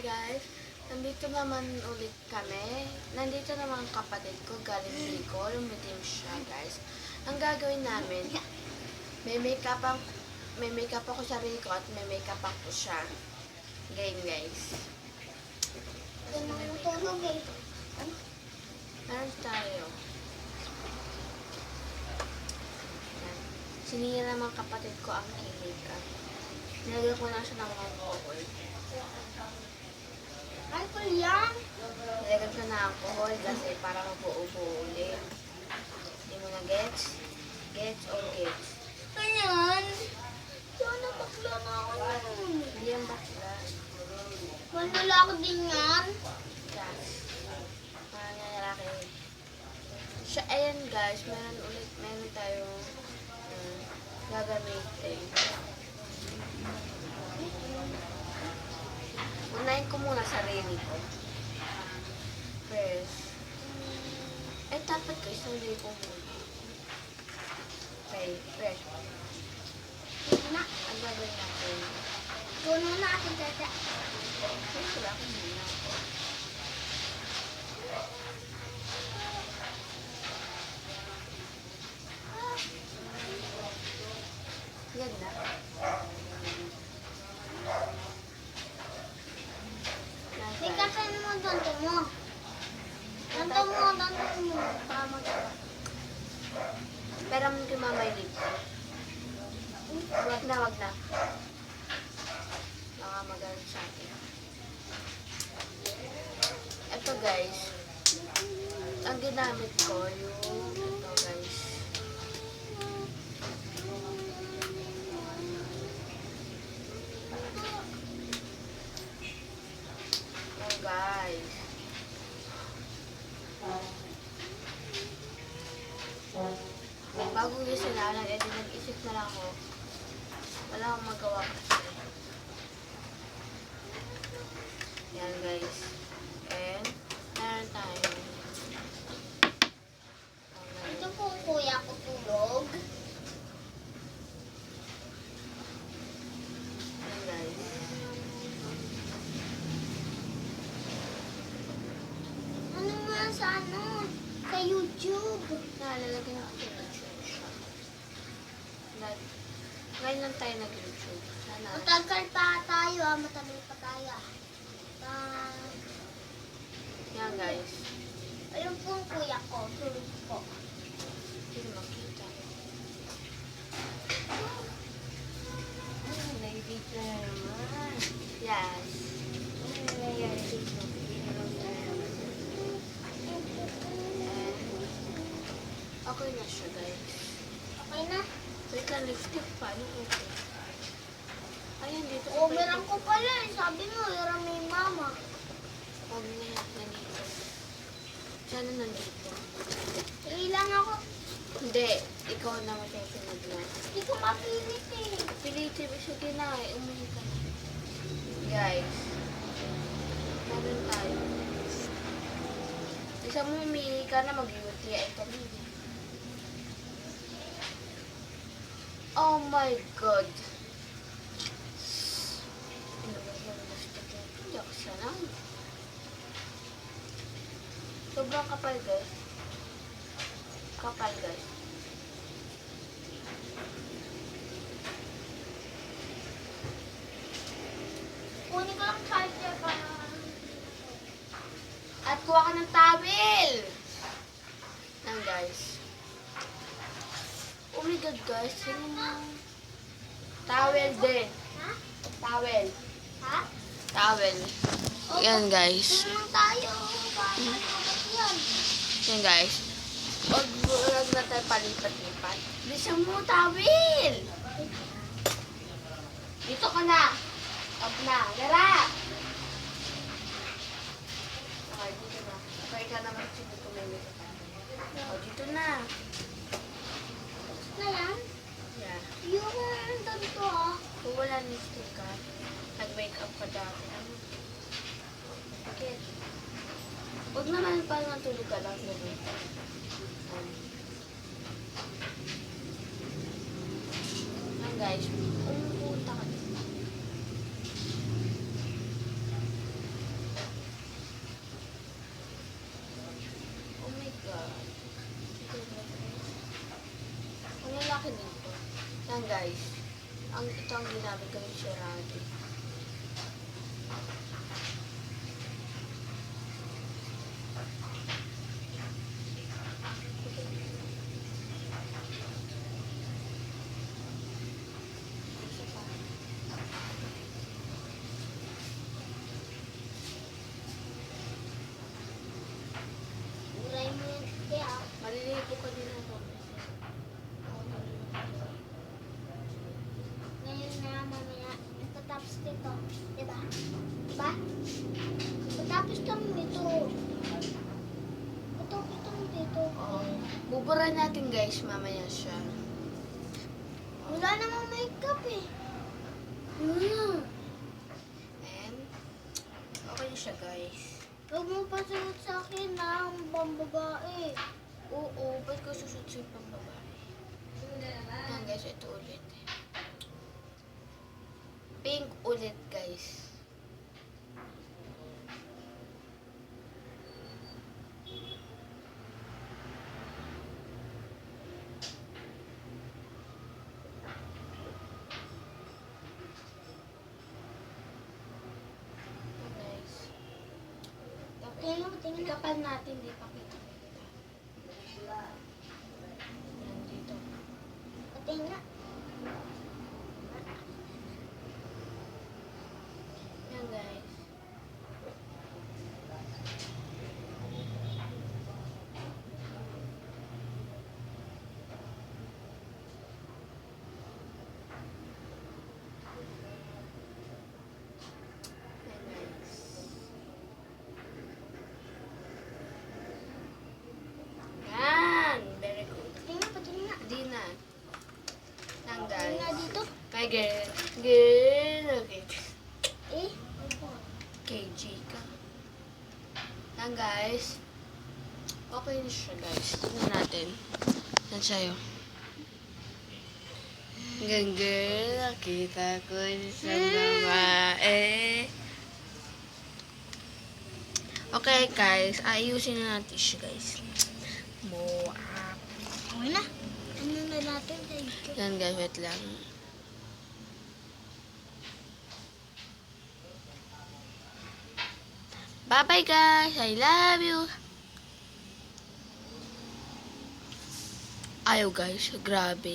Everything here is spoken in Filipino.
guys, nandito naman ulit kami. Nandito naman ang kapatid ko, galing Bicol. Umitim siya guys. Ang gagawin namin, may makeup ako sa ko at may makeup ako siya. Game guys. Doon na natulog eh. Meron tayo. Sinira naman kapatid ko ang makeup. Nilagyan ko na siya ng alcohol. Alcohol yan? Nilagyan siya ng alcohol kasi para mabuo-buo ulit. Hindi mo na gets? Gets or gets? Ayan. Sana bakla na ako nun. Hindi yan bakla. Manlalaki din yan. Yes. Mga lalaki. Siya, ayan guys, meron tayong gagamitin. Unahin ko muna sarili ko. First. Eh, dapat guys, sarili ko muna. Okay, first. Na. Ang gagawin natin. Puno na ako dada. First, wala ko muna. Ganda. Sikasin mo danto mo. Danto mo. Tama ka. Pero mo kay mama yung lips. Wag na. Baka magalit sa akin. Ito guys. Ang ginamit ko yung ito guys. Oh guys. Bago yung sinalan, edi nag-isip na lang ako. Wala akong magawa kasi. Yan guys. And, meron tayo. Ito po kuya ko tulog. Yan guys. Ano nga sa ano? Sa YouTube. Nalalagyan ako sa YouTube siya. Ngayon lang tayo nag-YouTube. Sana. Matagal pa tayo matagal pa tayo Yan guys. Ayun po ang kuya ko, tulog po. Hindi na makita. Nag-video na naman. Yes. Okay na siya guys. Okay na? Wait lang, lipstick pa. Ano okay? Ayan, dito. Oh, meron ko pala eh. Sabi mo, meron may mama. Huwag na yan, nandito. Sana nandito. Ilang ako. Hindi, ikaw na masusunod na. Hindi ko mapilit eh. Pilitin mo, sige na eh. Umuwi ka na. Guys, meron tayo. Isang mamili ka na mag-UTI kami. Oh my God. Sana. Sobrang kapal guys. Kapal guys. Kunin ko lang charger para... At kuha ka ng towel. Yan guys. Oh my God guys. Sino mo? Towel din. Ha? Towel. Ha? Towel. Yan guys. Tulong tayo. Paano yan? Yan guys. Huwag na tayo palipat-lipat. Bilisan mo, towel! Dito ka na. Up na. Lara! Okay, dito na. Okay ka naman dito tumimik ka. O, dito na. Na yan? Yeah. Yung ganito ah. Kung wala lipstick ka, nag-make up ka dati. Ano? Bakit? Huwag naman parang tulog ka lang. Yan guys, pumunta ka dito. hindi namin kayo sirado. Uray mo yan, te, ah. Maliligo ka din ako. Ngayon na, mamaya, nagtatapos dito. Diba? Diba? Nagtatapos kami dito. Nagtatapos kami dito. Oo. Bubura natin guys, mamaya siya. Wala namang makeup eh. Hmm. And, okay na siya guys. Huwag mo pa sunod sa akin na ang pambabae. Oo, ba't ko susutsun pang babae? Yan guys, ito ulit. Pink ulit guys. Ito guys. Tingnan. Kapal natin, di pa kita. Yan dito. Tingnan. Yan guys. Yan guys. Yan! Very good. Tingnan. Di na. Yan Tingnan guys. dito. May girl. Girl. Okay. Eh. KG ka. Yan guys. Okay na siya guys. Tingnan natin. Yan sa'yo. Girl, nakita ko sa babae. Okay guys, ayusin na natin siya guys. Okay na. Ano na natin? Yan guys, wait lang. Bye-bye guys, I love you. Ayaw guys, grabe.